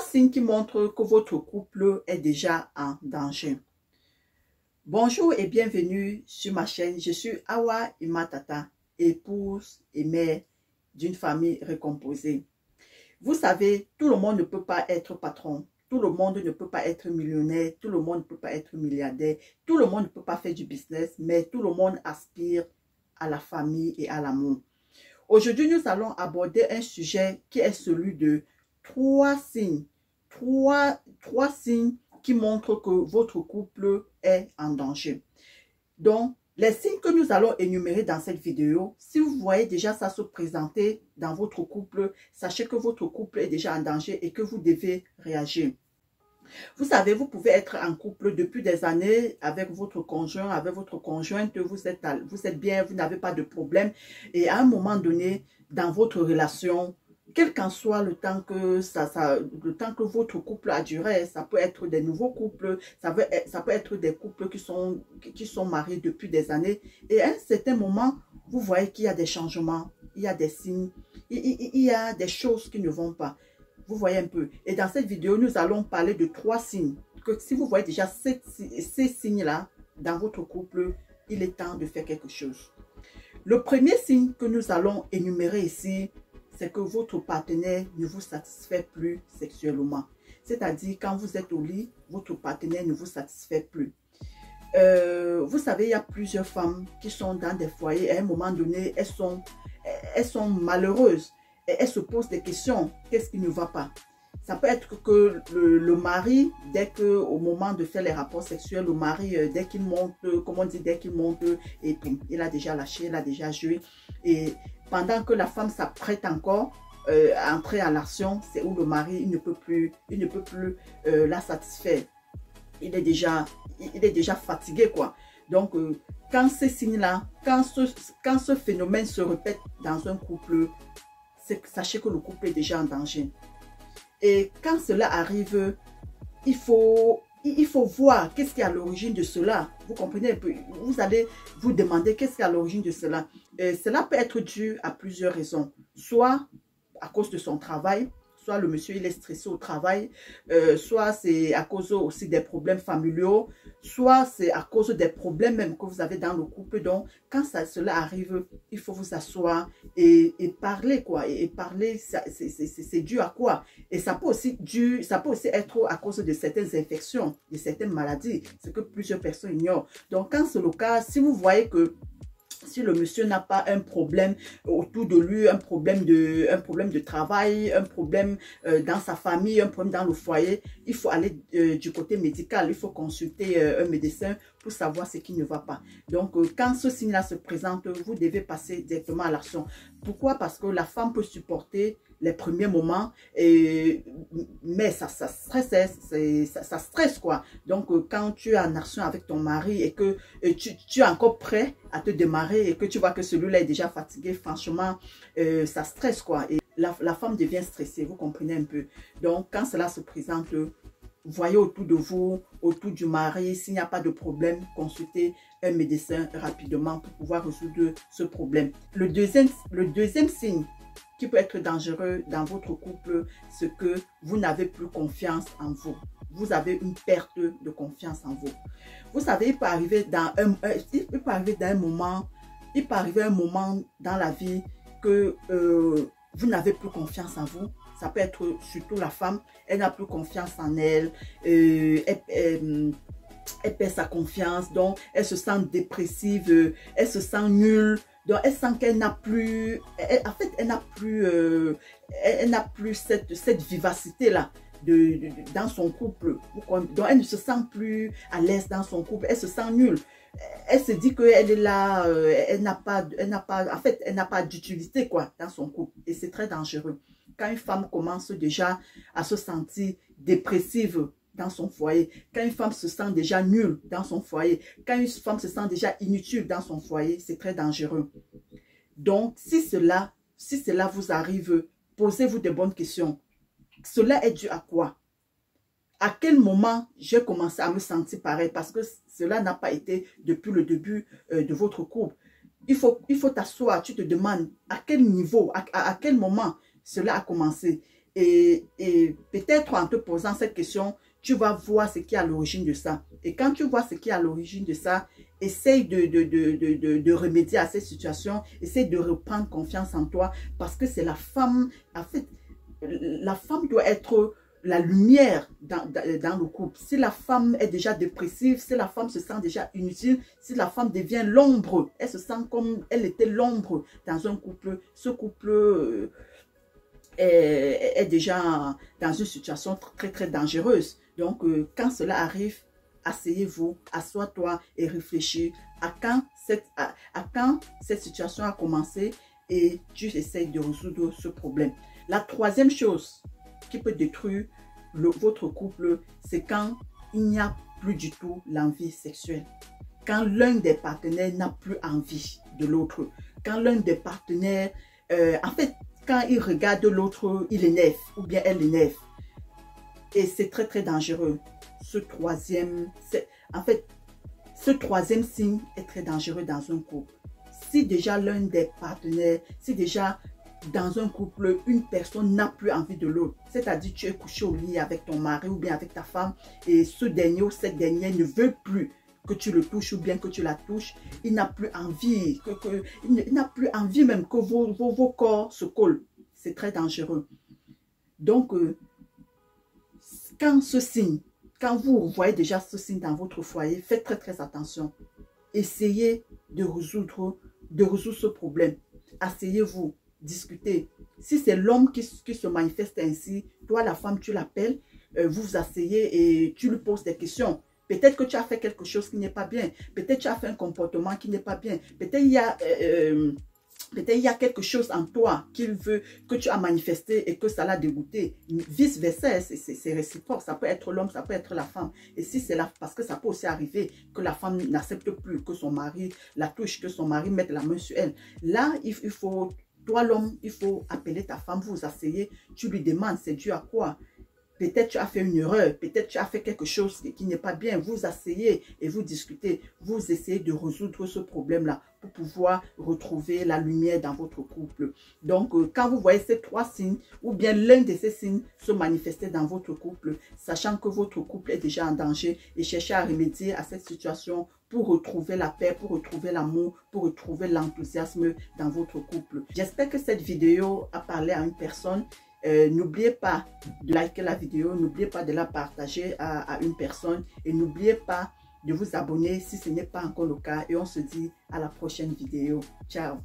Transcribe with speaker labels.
Speaker 1: signes qui montrent que votre couple est déjà en danger. Bonjour et bienvenue sur ma chaîne. Je suis Awa Imatata, épouse et mère d'une famille recomposée. Vous savez, tout le monde ne peut pas être patron. Tout le monde ne peut pas être millionnaire. Tout le monde ne peut pas être milliardaire. Tout le monde ne peut pas faire du business, mais tout le monde aspire à la famille et à l'amour. Aujourd'hui, nous allons aborder un sujet qui est celui de trois signes qui montrent que votre couple est en danger. Donc, les signes que nous allons énumérer dans cette vidéo, si vous voyez déjà ça se présenter dans votre couple, sachez que votre couple est déjà en danger et que vous devez réagir. Vous savez, vous pouvez être en couple depuis des années avec votre conjoint, avec votre conjointe, vous êtes bien, vous n'avez pas de problème. Et à un moment donné, dans votre relation, quel qu'en soit le temps que votre couple a duré, ça peut être des nouveaux couples, ça peut être des couples qui sont mariés depuis des années. Et à un certain moment, vous voyez qu'il y a des changements, il y a des signes, il y a des choses qui ne vont pas. Vous voyez un peu. Et dans cette vidéo, nous allons parler de trois signes. Que si vous voyez déjà ces signes-là dans votre couple, il est temps de faire quelque chose. Le premier signe que nous allons énumérer ici, c'est que votre partenaire ne vous satisfait plus sexuellement. C'est-à-dire, quand vous êtes au lit, votre partenaire ne vous satisfait plus. Vous savez, il y a plusieurs femmes qui sont dans des foyers. À un moment donné, elles sont malheureuses. Et elles se posent des questions. Qu'est-ce qui ne va pas? Ça peut être que le mari, au moment de faire les rapports sexuels, le mari, dès qu'il monte, comment on dit, dès qu'il monte, et puis, il a déjà lâché, il a déjà joué. Et pendant que la femme s'apprête encore à entrer en action, c'est où le mari, il ne peut plus la satisfaire. Il est déjà fatigué, quoi. Donc, quand ces signes-là, quand ce phénomène se répète dans un couple, sachez que le couple est déjà en danger. Et quand cela arrive, il faut voir qu'est-ce qui est à l'origine de cela. Vous comprenez un peu? Vous allez vous demander qu'est-ce qui est à l'origine de cela. Cela peut être dû à plusieurs raisons. Soit à cause de son travail, soit le monsieur il est stressé au travail, soit c'est à cause aussi des problèmes familiaux, soit c'est à cause des problèmes même que vous avez dans le couple. Donc, quand cela arrive, il faut vous asseoir et parler, quoi. Et parler, c'est dû à quoi? Et ça peut aussi être à cause de certaines infections, de certaines maladies, ce que plusieurs personnes ignorent. Donc, quand c'est le cas, si vous voyez que si le monsieur n'a pas un problème autour de lui, un problème de travail, un problème dans sa famille, un problème dans le foyer, il faut aller du côté médical, il faut consulter un médecin pour savoir ce qui ne va pas. Donc, quand ce signe-là se présente, vous devez passer directement à l'action. Pourquoi? Parce que la femme peut supporter les premiers moments, mais ça stresse, quoi. Donc, quand tu es en action avec ton mari et que tu es encore prêt à te démarrer et que tu vois que celui-là est déjà fatigué, franchement, ça stresse, quoi. Et la femme devient stressée, vous comprenez un peu. Donc, quand cela se présente, voyez autour de vous, autour du mari, s'il n'y a pas de problème, consultez un médecin rapidement pour pouvoir résoudre ce problème. Le deuxième signe qui peut être dangereux dans votre couple, c'est que vous n'avez plus confiance en vous. Vous avez une perte de confiance en vous. Vous savez, il peut arriver un moment dans la vie que vous n'avez plus confiance en vous. Ça peut être surtout la femme, elle n'a plus confiance en elle, elle perd sa confiance, donc elle se sent dépressive, elle se sent nulle. Donc, elle sent qu'elle n'a plus, elle n'a plus cette vivacité-là dans son couple. Donc, elle ne se sent plus à l'aise dans son couple, elle se sent nulle. Elle se dit qu'elle est là, elle n'a pas d'utilité, quoi, dans son couple. Et c'est très dangereux. Quand une femme commence déjà à se sentir dépressive dans son foyer, quand une femme se sent déjà nulle dans son foyer, quand une femme se sent déjà inutile dans son foyer, c'est très dangereux. Donc, si cela vous arrive, posez-vous de bonnes questions. Cela est dû à quoi? À quel moment j'ai commencé à me sentir pareil? Parce que cela n'a pas été depuis le début de votre couple. Il faut t'asseoir, tu te demandes à quel niveau, à quel moment cela a commencé. Et peut-être en te posant cette question, tu vas voir ce qui est à l'origine de ça. Et quand tu vois ce qui est à l'origine de ça, essaye de remédier à cette situation, essaye de reprendre confiance en toi, parce que c'est la femme, en fait, la femme doit être la lumière dans le couple. Si la femme est déjà dépressive, si la femme se sent déjà inutile, si la femme devient l'ombre, elle se sent comme elle était l'ombre dans un couple, ce couple est déjà dans une situation très dangereuse. Donc, quand cela arrive, asseyez-vous, assois-toi et réfléchis à quand cette situation a commencé et tu essayes de résoudre ce problème. La troisième chose qui peut détruire votre couple, c'est quand il n'y a plus du tout l'envie sexuelle. Quand l'un des partenaires n'a plus envie de l'autre. Quand l'un des partenaires, en fait, quand il regarde l'autre, il énerve ou bien elle énerve. Et c'est très dangereux. Ce troisième signe est très dangereux dans un couple. Si déjà l'un des partenaires, si déjà dans un couple, une personne n'a plus envie de l'autre, c'est-à-dire tu es couché au lit avec ton mari ou bien avec ta femme et ce dernier ou cette dernière ne veut plus que tu le touches ou bien que tu la touches, il n'a plus envie, il n'a plus envie même que vos corps se collent. C'est très dangereux. Donc, quand vous voyez déjà ce signe dans votre foyer, faites très attention. Essayez de résoudre ce problème. Asseyez-vous, discutez. Si c'est l'homme qui se manifeste ainsi, toi la femme, tu l'appelles, vous vous asseyez et tu lui poses des questions. Peut-être que tu as fait quelque chose qui n'est pas bien. Peut-être que tu as fait un comportement qui n'est pas bien. Peut-être il y a quelque chose en toi qu'il veut, que tu as manifesté et que ça l'a dégoûté. Vice versa, c'est réciproque. Ça peut être l'homme, ça peut être la femme. Et si c'est là, parce que ça peut aussi arriver que la femme n'accepte plus que son mari la touche, que son mari mette la main sur elle. Là, il faut, toi l'homme, il faut appeler ta femme, vous vous asseyez, tu lui demandes c'est dû à quoi. Peut-être tu as fait une erreur, peut-être tu as fait quelque chose qui n'est pas bien. Vous asseyez et vous discutez. Vous essayez de résoudre ce problème-là pour pouvoir retrouver la lumière dans votre couple. Donc, quand vous voyez ces trois signes ou bien l'un de ces signes se manifester dans votre couple, sachant que votre couple est déjà en danger et cherchez à remédier à cette situation pour retrouver la paix, pour retrouver l'amour, pour retrouver l'enthousiasme dans votre couple. J'espère que cette vidéo a parlé à une personne. N'oubliez pas de liker la vidéo, n'oubliez pas de la partager à une personne et n'oubliez pas de vous abonner si ce n'est pas encore le cas et on se dit à la prochaine vidéo. Ciao!